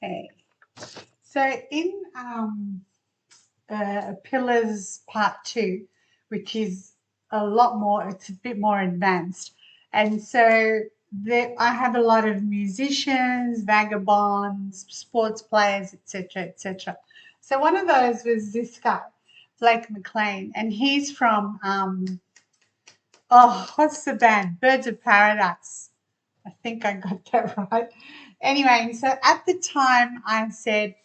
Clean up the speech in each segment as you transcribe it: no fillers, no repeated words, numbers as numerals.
Okay. So in Pillars Part 2, which is a lot more, it's a bit more advanced. And so I have a lot of musicians, vagabonds, sports players, etc., etc. So one of those was this guy, Blake McLain, and he's from, what's the band? Birds of Paradise. I think I got that right. Anyway, so at the time I said,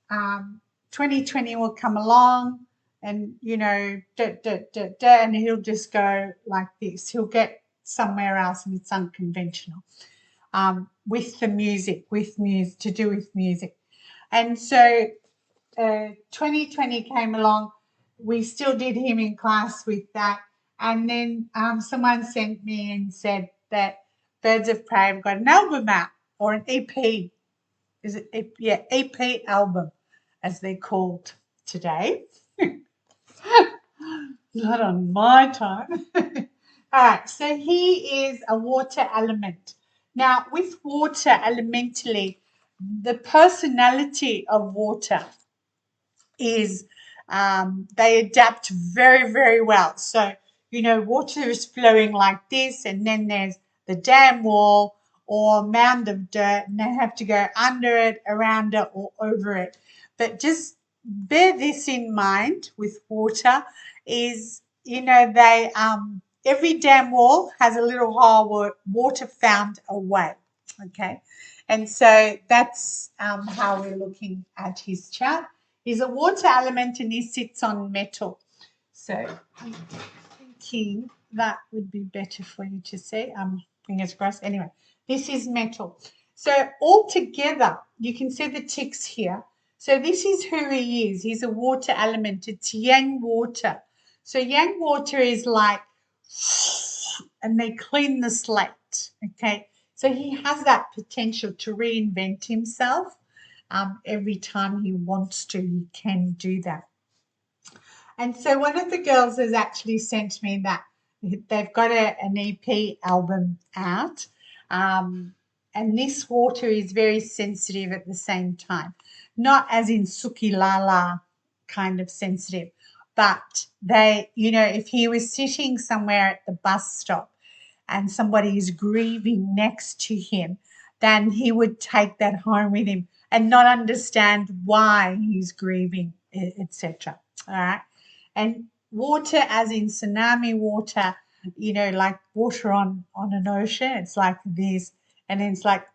2020 will come along and, and he'll just go like this. He'll get somewhere else and it's unconventional with the music, to do with music. And so 2020 came along. We still did him in class with that. And then someone sent me and said that Birds of Prey have got an album out, or an EP. Is it? Yeah, EP album, as they're called today. Not on my time. All right, so he is a water element. Now, with water elementally, the personality of water is they adapt very, very well. So, water is flowing like this, and then there's the dam wall or mound of dirt, and they have to go under it, around it, or over it. But just bear this in mind with water is, they every dam wall has a little hole where water found a way. Okay, and so that's how we're looking at his chart. He's a water element and he sits on metal. So I'm thinking that would be better for you to see. Fingers crossed. Anyway, this is metal. So altogether, you can see the ticks here. So this is who he is. He's a water element. It's yang water. So yang water is like, and they clean the slate. Okay. So he has that potential to reinvent himself. Every time he wants to, he can do that. And so one of the girls has actually sent me that they've got an EP album out. And this water is very sensitive at the same time. Not as in Suki Lala kind of sensitive, but if he was sitting somewhere at the bus stop and somebody is grieving next to him, then he would take that home with him and not understand why he's grieving, etc. All right. And water, as in tsunami water, like water on an ocean, it's like this, and then it's like,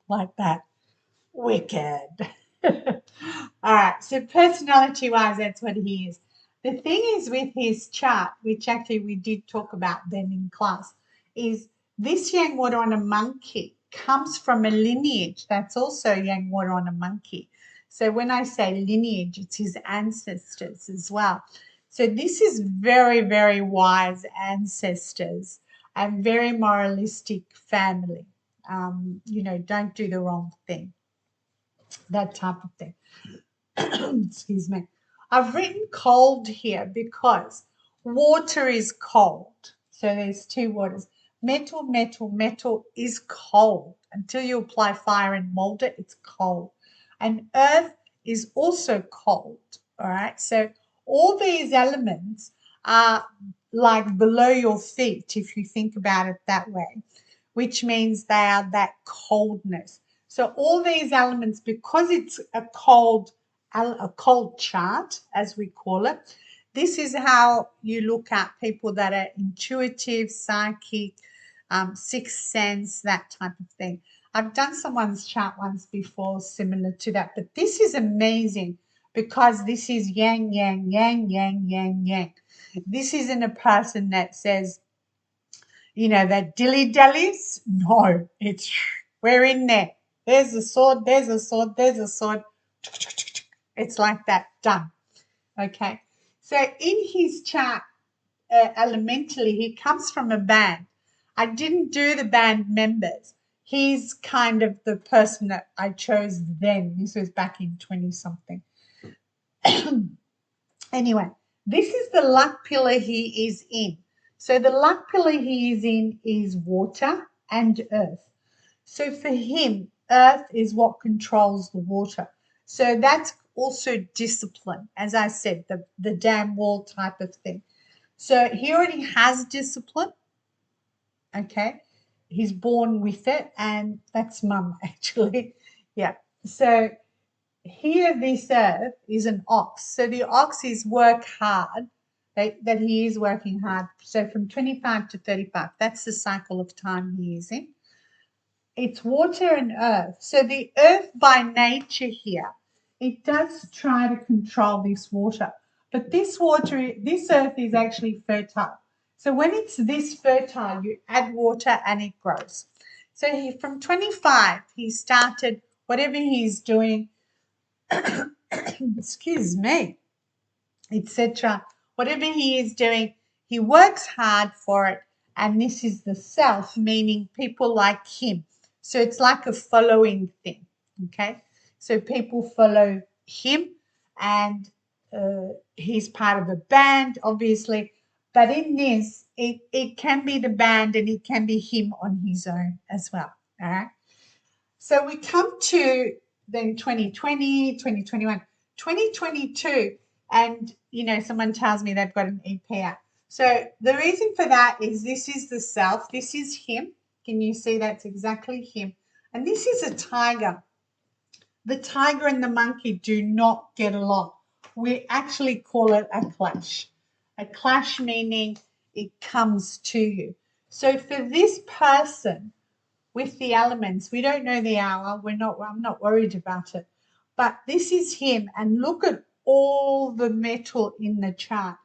like that. Wicked. All right. So personality-wise, that's what he is. The thing is with his chart, which actually we did talk about then in class, is this yang water on a monkey comes from a lineage that's also yang water on a monkey. So when I say lineage, it's his ancestors as well. So this is very, very wise ancestors and very moralistic family. Don't do the wrong thing. That type of thing. Excuse me. I've written cold here because water is cold. So there's two waters. Metal, metal, metal is cold. Until you apply fire and mold it, it's cold. And earth is also cold. All right. So all these elements are like below your feet, if you think about it that way, which means they are that coldness. So all these elements, because it's a cold chart, as we call it, this is how you look at people that are intuitive, psychic, sixth sense, that type of thing. I've done someone's chart once before similar to that, but this is amazing because this is yang, yang, yang, yang, yang, yang. This isn't a person that says, that dilly-dallies. No, it's we're in there. There's a sword, there's a sword, there's a sword. It's like that, done. Okay. So in his chart, elementally, he comes from a band. I didn't do the band members. He's kind of the person that I chose then. This was back in 20-something. Anyway, this is the luck pillar he is in. So the luck pillar he is in is water and earth. So for him, earth is what controls the water. So that's also discipline, as I said, the dam wall type of thing. So he already has discipline, okay? He's born with it, and that's mum, actually. Yeah. So here, this earth is an ox. So the ox is work hard, that he is working hard. So from 25 to 35, that's the cycle of time he is in. It's water and earth. So the earth by nature here, it does try to control this water. But this water, this earth is actually fertile. So when it's this fertile, you add water and it grows. So from 25, he started whatever he's doing, excuse me, etc. Whatever he is doing, he works hard for it. And this is the self, meaning people like him. So it's like a following thing, okay? So people follow him, and he's part of a band, obviously. But in this, it can be the band and it can be him on his own as well, all right? So we come to then 2020, 2021, 2022, and someone tells me they've got an EP out. So the reason for that is this is the self, this is him. Can you see that's exactly him? And this is a tiger. The tiger and the monkey do not get along. We actually call it a clash. A clash meaning it comes to you. So for this person, with the elements, we don't know the hour. I'm not worried about it. But this is him, and look at all the metal in the chart,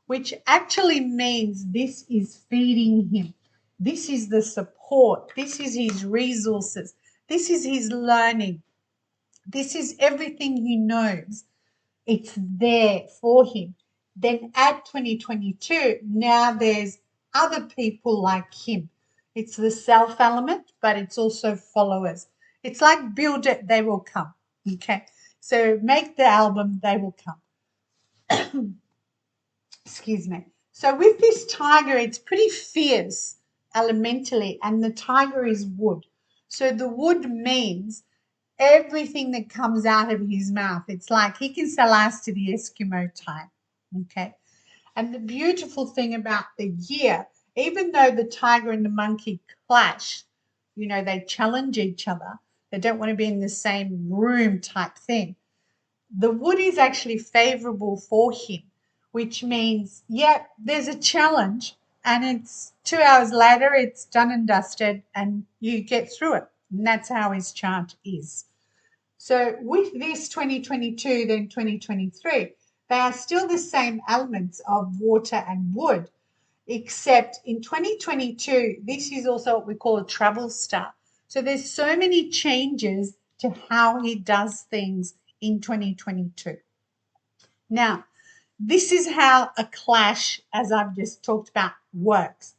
which actually means this is feeding him. This is the support. This is his resources. This is his learning. This is everything he knows. It's there for him. Then add 2022, now there's other people like him. It's the self element, but it's also followers. It's like build it, they will come. Okay. So make the album, they will come. Excuse me. So with this tiger, it's pretty fierce elementally, and the tiger is wood. So the wood means everything that comes out of his mouth. It's like he can sell ice to the Eskimo type. Okay. And the beautiful thing about the year, even though the tiger and the monkey clash, they challenge each other. They don't want to be in the same room type thing. The wood is actually favorable for him, which means, yeah, there's a challenge, and it's 2 hours later, it's done and dusted, and you get through it. And that's how his chart is. So with this 2022, then 2023, they are still the same elements of water and wood, except in 2022, this is also what we call a travel star. So there's so many changes to how he does things in 2022. Now, this is how a clash, as I've just talked about, works.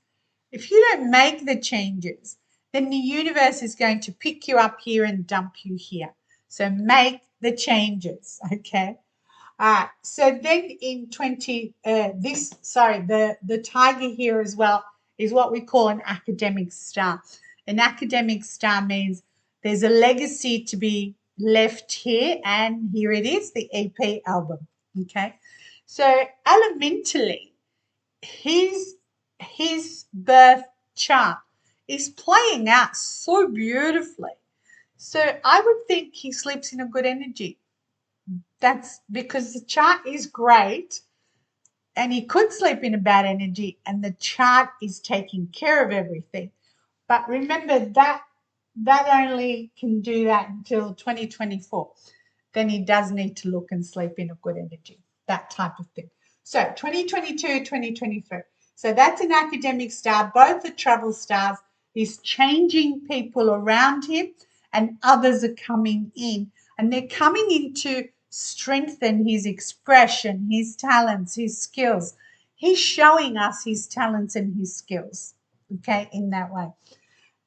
If you don't make the changes, then the universe is going to pick you up here and dump you here. So make the changes, okay? All right. So then in the tiger here as well is what we call an academic star. An academic star means there's a legacy to be left here, and here it is, the EP album. Okay. So elementally, his birth chart is playing out so beautifully. So I would think he sleeps in a good energy. That's because the chart is great, and he could sleep in a bad energy, and the chart is taking care of everything. But remember that only can do that until 2024. Then he does need to look and sleep in a good energy, that type of thing. So 2022, 2023. So that's an academic star. Both the travel stars. He's changing people around him, and others are coming in. And they're coming in to strengthen his expression, his talents, his skills. He's showing us his talents and his skills, okay, in that way.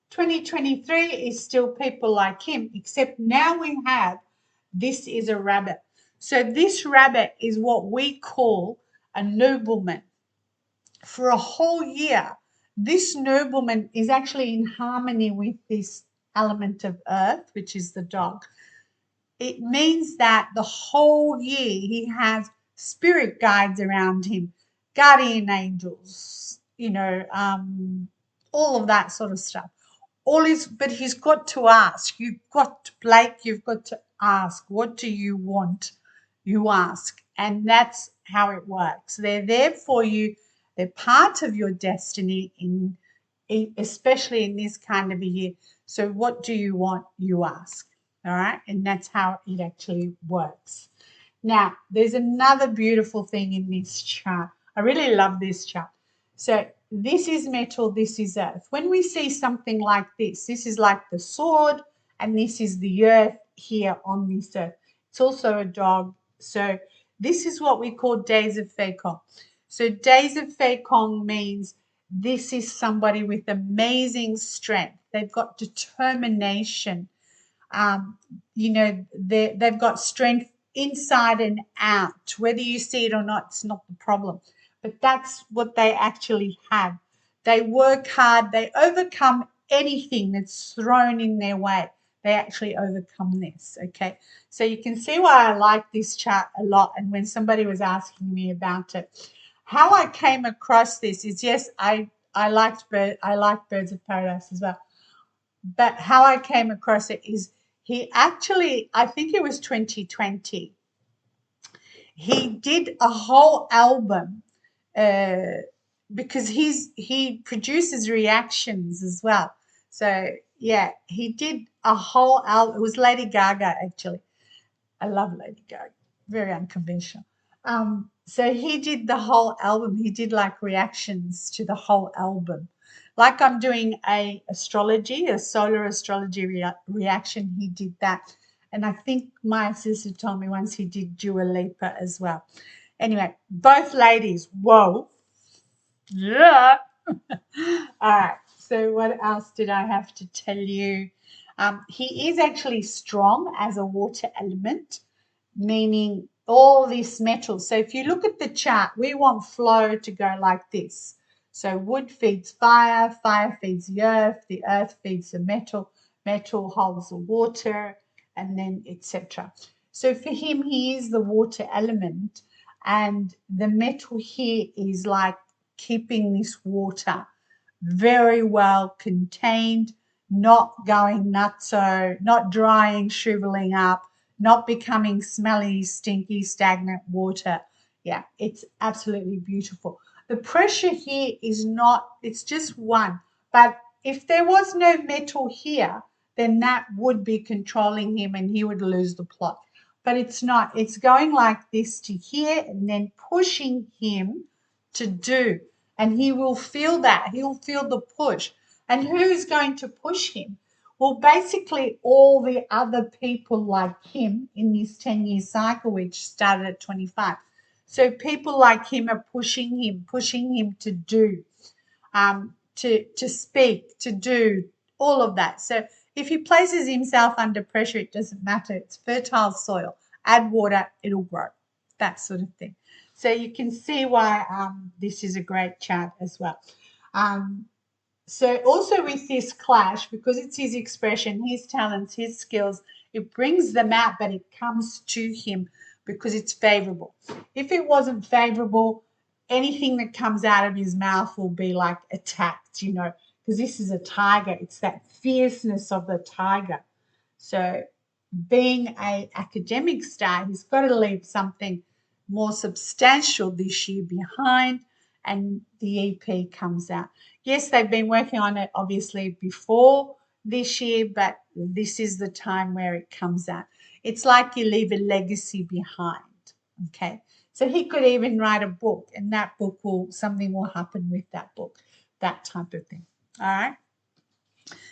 2023 is still people like him, except now we have, this is a rabbit. So this rabbit is what we call a nobleman. For a whole year, this nobleman is actually in harmony with this element of earth, which is the dog, it means that the whole year he has spirit guides around him, guardian angels, all of that sort of stuff. But he's got to ask. Blake, you've got to ask. What do you want? You ask. And that's how it works. They're there for you. They're part of your destiny, especially in this kind of a year. So what do you want? You ask. All right. And that's how it actually works. Now, there's another beautiful thing in this chart. I really love this chart. So this is metal, this is earth. When we see something like this is like the sword, and this is the earth here on this earth. It's also a dog. So this is what we call days of Fai Kong. So days of Fai Kong means this is somebody with amazing strength. They've got determination. They've got strength inside and out. Whether you see it or not, it's not the problem. But that's what they actually have. They work hard. They overcome anything that's thrown in their way. They actually overcome this, okay? So you can see why I like this chart a lot. And when somebody was asking me about it, how I came across this is, yes, I like Birds of Paradise as well. But how I came across it is he actually, I think it was 2020, he did a whole album because he produces reactions as well. So yeah, he did a whole album. It was Lady Gaga actually. I love Lady Gaga, very unconventional. So he did the whole album. He did like reactions to the whole album. Like I'm doing a solar astrology reaction. He did that. And I think my sister told me once he did Dua Lipa as well. Anyway, both ladies, whoa. Yeah. All right. So what else did I have to tell you? He is actually strong as a water element, meaning all this metal. So if you look at the chart, we want flow to go like this. So wood feeds fire, fire feeds the earth feeds the metal holds the water, and then etc. So for him, he is the water element, and the metal here is like keeping this water very well contained, not going nutso, not drying, shriveling up, not becoming smelly, stinky, stagnant water. Yeah, it's absolutely beautiful. The pressure here is not, it's just one. But if there was no metal here, then that would be controlling him and he would lose the plot. But it's not. It's going like this to here and then pushing him to do. And he will feel that. He'll feel the push. And who's going to push him? Well, basically, all the other people like him in this 10-year cycle, which started at 25. So people like him are pushing him to do, to speak, to do all of that. So if he places himself under pressure, it doesn't matter. It's fertile soil. Add water, it'll grow. That sort of thing. So you can see why this is a great chart as well. So also with this clash, because it's his expression, his talents, his skills, it brings them out, but it comes to him because it's favorable. If it wasn't favorable, anything that comes out of his mouth will be like attacked, because this is a tiger. It's that fierceness of the tiger. So being an academic star, he's got to leave something more substantial this year behind, and the EP comes out. Yes, they've been working on it obviously before this year, but this is the time where it comes out. It's like you leave a legacy behind, okay? So he could even write a book, and that book something will happen with that book, that type of thing, all right?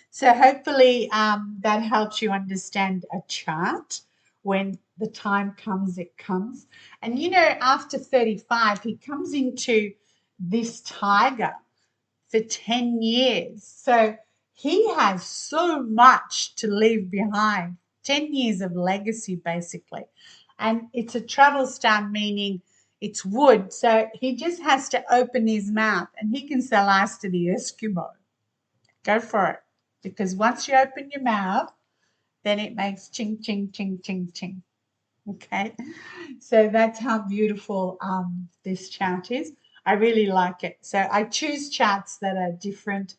So hopefully that helps you understand a chart. When the time comes, it comes. And after 35, he comes into this tiger for 10 years. So he has so much to leave behind, 10 years of legacy basically. And it's a travel star, meaning it's wood. So he just has to open his mouth and he can sell ice to the Eskimo. Go for it. because once you open your mouth, then it makes ching, ching, ching, ching, ching. Okay, so that's how beautiful this chart is. I really like it. So I choose charts that are different,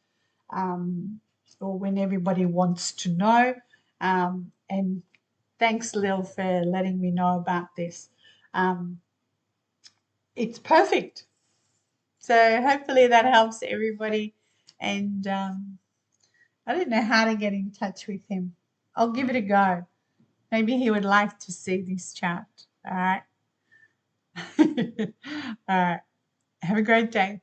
or when everybody wants to know. And thanks, Lil, for letting me know about this. Um, it's perfect. So hopefully that helps everybody. And I don't know how to get in touch with him. I'll give it a go. Maybe he would like to see this chart. All right. All right. Have a great day.